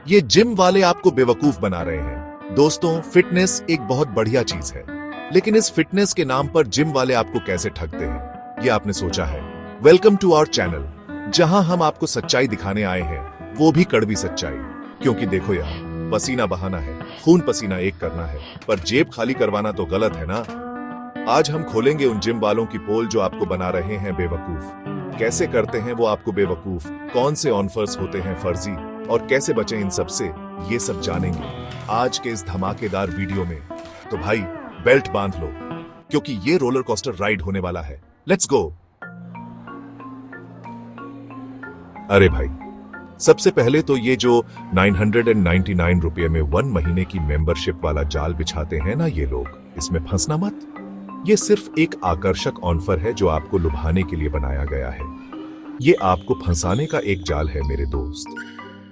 ये जिम वाले आपको बेवकूफ बना रहे हैं। दोस्तों, फिटनेस एक बहुत बढ़िया चीज है, लेकिन इस फिटनेस के नाम पर जिम वाले आपको कैसे ठगते हैं, ये आपने सोचा है? वेलकम टू आवर चैनल, जहां हम आपको सच्चाई दिखाने आए हैं, वो भी कड़वी सच्चाई। क्योंकि देखो यार, पसीना बहाना है, खून पसीना एक करना है, पर जेब खाली करवाना तो गलत है ना। आज हम खोलेंगे उन जिम वालों की पोल जो आपको बना रहे हैं बेवकूफ। कैसे करते हैं वो आपको बेवकूफ, कौन से ऑफर्स होते हैं फर्जी, और कैसे बचें इन सब से, ये सब जानेंगे आज के इस धमाकेदार वीडियो में। तो भाई बेल्ट बांध लो, क्योंकि ये रोलर कोस्टर राइड होने वाला है। Let's go. अरे भाई, सबसे पहले तो ये जो 999 रुपये में 1 महीने की मेंबरशिप वाला जाल बिछाते हैं ना ये लोग, इसमें फंसना मत। ये सिर्फ एक आकर्षक ऑफर है जो आपको लुभाने के लिए बनाया गया है। ये आपको फंसाने का एक जाल है मेरे दोस्त।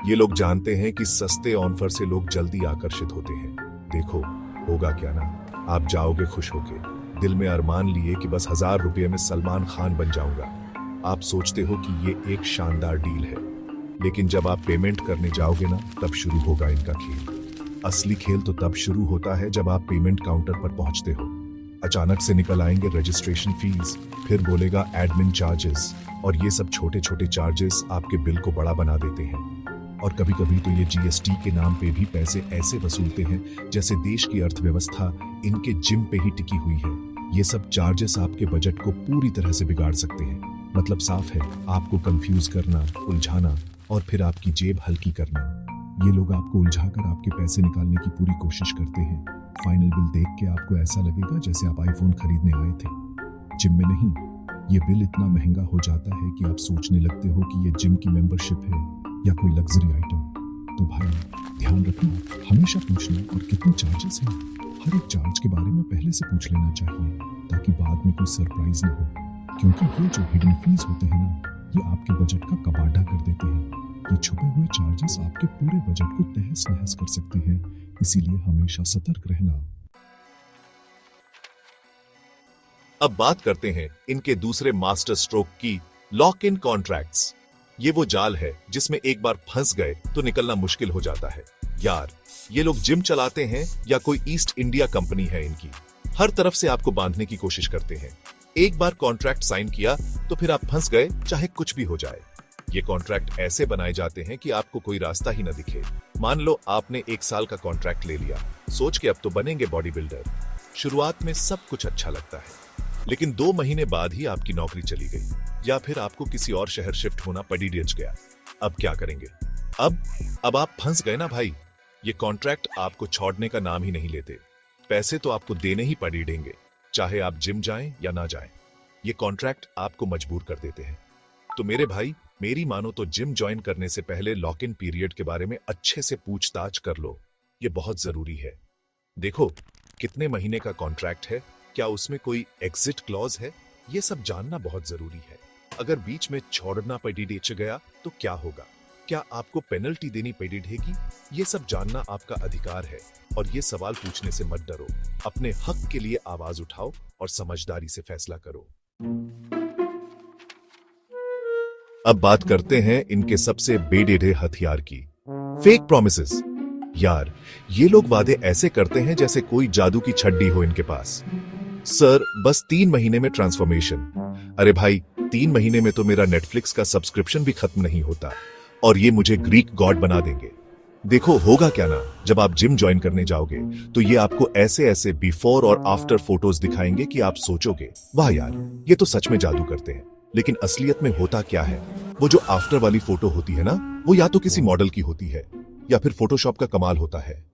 ये लोग जानते हैं कि सस्ते ऑफर से लोग जल्दी आकर्षित होते हैं। देखो होगा क्या ना, आप जाओगे खुश होके, दिल में अरमान लिए कि बस 1000 रुपये में सलमान खान बन जाऊंगा। आप सोचते हो कि ये एक शानदार डील है, लेकिन जब आप पेमेंट करने जाओगे ना, तब शुरू होगा इनका खेल। असली खेल तो तब शुरू होता है जब आप पेमेंट काउंटर पर पहुंचते हो। अचानक से निकल आएंगे रजिस्ट्रेशन फीस, फिर बोलेगा एडमिन चार्जेस, और ये सब छोटे छोटे चार्जेस आपके बिल को बड़ा बना देते हैं। और कभी कभी तो ये जीएसटी के नाम पे भी पैसे ऐसे वसूलते हैं जैसे देश की अर्थव्यवस्था इनके जिम पे ही टिकी हुई है। ये सब चार्जेस आपके बजट को पूरी तरह से बिगाड़ सकते हैं। मतलब साफ है, आपको कंफ्यूज करना, उलझाना, और फिर आपकी जेब हल्की करना। ये लोग आपको उलझाकर आपके पैसे निकालने की पूरी कोशिश करते हैं। फाइनल बिल देख के आपको ऐसा लगेगा जैसे आप आईफोन खरीदने आए थे। जिम में नहीं, ये बिल इतना महंगा हो जाता है कि आप सोचने लगते हो कि ये जिम की मेंबरशिप है या कोई लग्जरी आइटम। तो भाई ध्यान रखना, हमेशा पूछना और कितने चार्जेस हैं, हर एक चार्ज के बारे में पहले से पूछ लेना चाहिए, ताकि बाद में कोई सरप्राइज ना हो। क्योंकि ये जो हिडन फीस होते हैं ना, ये आपके बजट का कबाड़ा कर देते हैं। ये छुपे हुए चार्जेस आपके पूरे बजट को तहस नहस कर सकते हैं, इसीलिए हमेशा सतर्क रहना। अब बात करते हैं इनके दूसरे मास्टर स्ट्रोक की, लॉक इन कॉन्ट्रैक्ट्स। ये वो जाल है जिसमें एक बार फंस गए तो निकलना मुश्किल हो जाता है। यार, ये लोग जिम चलाते हैं या कोई ईस्ट इंडिया कंपनी है इनकी, हर तरफ से आपको बांधने की कोशिश करते हैं। एक बार कॉन्ट्रैक्ट साइन किया तो फिर आप फंस गए, चाहे कुछ भी हो जाए। ये कॉन्ट्रैक्ट ऐसे बनाए जाते हैं कि आपको कोई रास्ता ही न दिखे। मान लो आपने 1 साल का कॉन्ट्रैक्ट ले लिया, सोच के अब तो बनेंगे बॉडी बिल्डर। शुरुआत में सब कुछ अच्छा लगता है, लेकिन 2 महीने बाद ही आपकी नौकरी चली गई, या फिर आपको किसी और शहर शिफ्ट होना पड़ी गया। अब क्या करेंगे? अब आप फंस गए ना भाई। ये कॉन्ट्रैक्ट आपको छोड़ने का नाम ही नहीं लेते। पैसे तो आपको देने ही पड़ेंगे, चाहे आप जिम जाएं या ना जाएं। ये कॉन्ट्रैक्ट आपको मजबूर कर देते हैं। तो मेरे भाई, मेरी मानो तो जिम ज्वाइन करने से पहले लॉक इन पीरियड के बारे में अच्छे से पूछताछ कर लो। ये बहुत जरूरी है। देखो कितने महीने का कॉन्ट्रैक्ट है, क्या उसमें कोई एग्जिट क्लॉज है, ये सब जानना बहुत जरूरी है। अगर बीच में छोड़ना पड़ी गया तो क्या होगा? क्या आपको पेनल्टी देनी पड़ेगी? ये सब जानना आपका अधिकार है, और ये सवाल पूछने से मत डरो। अपने हक के लिए आवाज उठाओ और समझदारी से फैसला करो। अब बात करते हैं इनके सबसे बेडेढ़े हथियार की, फेक प्रॉमिसेस। यार, ये लोग वादे ऐसे करते हैं जैसे कोई जादू की छड्डी हो इनके पास। सर, बस 3 महीने में ट्रांसफॉर्मेशन। अरे भाई, 3 महीने में तो मेरा नेटफ्लिक्स का सब्सक्रिप्शन भी खत्म नहीं होता, और ये मुझे ग्रीक गॉड बना देंगे। देखो होगा क्या ना, जब आप जिम ज्वाइन करने जाओगे तो ये आपको ऐसे ऐसे बिफोर और आफ्टर फोटोज दिखाएंगे कि आप सोचोगे, वाह यार, ये तो सच में जादू करते हैं। लेकिन असलियत में होता क्या है? वो जो आफ्टर वाली फोटो होती है ना, वो या तो किसी मॉडल की होती है या फिर फोटोशॉप का कमाल होता है।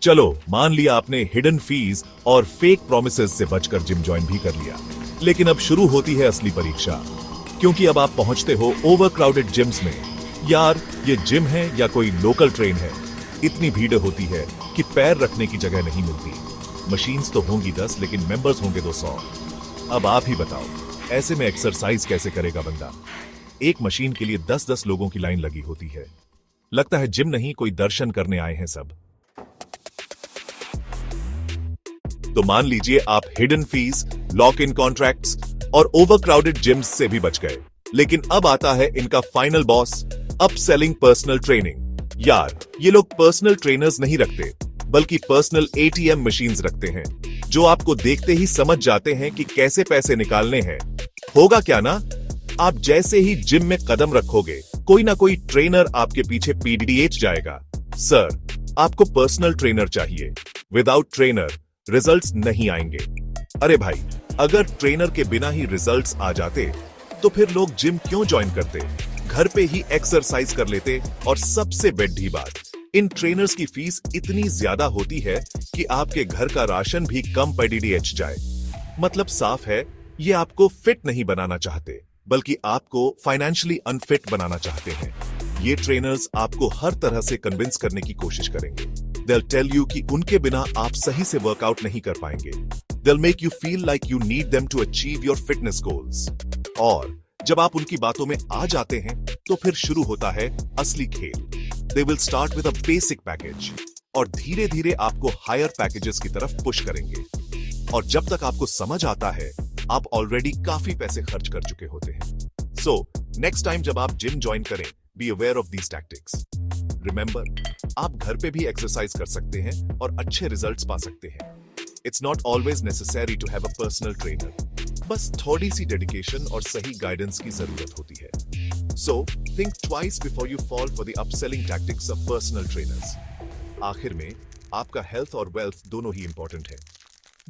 चलो मान लिया आपने हिडन फीस और फेक प्रोमिसेस से बचकर जिम ज्वाइन भी कर लिया, लेकिन अब शुरू होती है असली परीक्षा। क्योंकि अब आप पहुंचते हो ओवरक्राउडेड जिम्स में। यार, ये जिम है या कोई लोकल ट्रेन है? इतनी भीड़ होती है कि पैर रखने की जगह नहीं मिलती। मशीन्स तो होंगी 10, लेकिन मेंबर्स होंगे 200। अब आप ही बताओ, ऐसे में एक्सरसाइज कैसे करेगा बंदा? एक मशीन के लिए 10-10 लोगों की लाइन लगी होती है। लगता है जिम नहीं, कोई दर्शन करने आए हैं सब। तो मान लीजिए आप hidden fees, lock in contracts और ओवरक्राउडेड जिम्स से भी बच गए। लेकिन अब आता है इनका final boss, upselling personal training. यार, ये लोग पर्सनल ट्रेनर्स नहीं रखते, बल्कि पर्सनल एटीएम मशीन्स रखते हैं, जो आपको देखते ही समझ जाते हैं कि कैसे पैसे निकालने हैं। होगा क्या ना, आप जैसे ही जिम में कदम रखोगे, कोई ना कोई ट्रेनर आपके पीछे पीडीएच जाएगा। सर, आपको पर्सनल ट्रेनर चाहिए। विदाउट ट्रेनर रिजल्ट्स नहीं आएंगे। अरे भाई, अगर ट्रेनर के बिना ही रिजल्ट्स आ जाते तो फिर लोग जिम क्यों ज्वाइन करते? घर पे ही एक्सरसाइज कर लेते। और सबसे बड़ी बात, इन ट्रेनर्स की फीस इतनी ज्यादा होती है कि आपके घर का राशन भी कम पीडीएच जाए। मतलब साफ है, ये आपको फिट नहीं बनाना चाहते, बल्कि आपको फाइनेंशियली अनफिट बनाना चाहते हैं। ये ट्रेनर्स आपको हर तरह से कन्विंस करने की कोशिश करेंगे। They'll tell you कि उनके बिना आप सही से वर्कआउट नहीं कर पाएंगे। They'll make you feel like you need them to achieve your fitness goals। और जब आप उनकी बातों में आ जाते हैं, तो फिर शुरू होता है असली खेल। They will start with a basic package और धीरे धीरे आपको हायर पैकेजेस की तरफ पुश करेंगे। और जब तक आपको समझ आता है, आप ऑलरेडी काफी पैसे खर्च कर चुके होते हैं। सो नेक्स्ट टाइम जब आप जिम ज्वाइन करें, be aware of these tactics. Remember, आप घर पे भी एक्सरसाइज कर सकते हैं और अच्छे रिजल्ट्स पा सकते हैं। It's not always necessary to have a personal trainer. बस थोड़ी सी डेडिकेशन और सही गाइडेंस की जरूरत होती है। So think twice before you fall for the upselling tactics of personal trainers. आखिर में आपका हेल्थ और वेल्थ दोनों ही इंपॉर्टेंट है।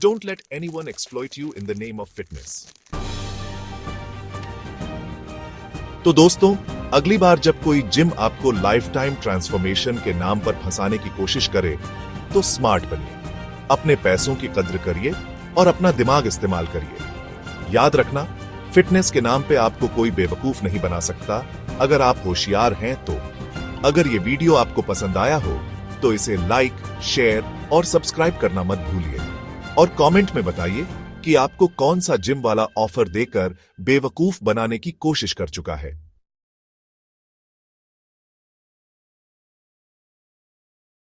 Don't let anyone exploit you in the name of fitness। तो दोस्तों, अगली बार जब कोई जिम आपको लाइफ टाइम ट्रांसफॉर्मेशन के नाम पर फंसाने की कोशिश करे, तो स्मार्ट बनिए, अपने पैसों की कद्र करिए और अपना दिमाग इस्तेमाल करिए। याद रखना, फिटनेस के नाम पे आपको कोई बेवकूफ नहीं बना सकता, अगर आप होशियार हैं तो। अगर ये वीडियो आपको पसंद आया हो, तो इसे लाइक, शेयर और सब्सक्राइब करना मत भूलिए। और कमेंट में बताइए कि आपको कौन सा जिम वाला ऑफर देकर बेवकूफ बनाने की कोशिश कर चुका है।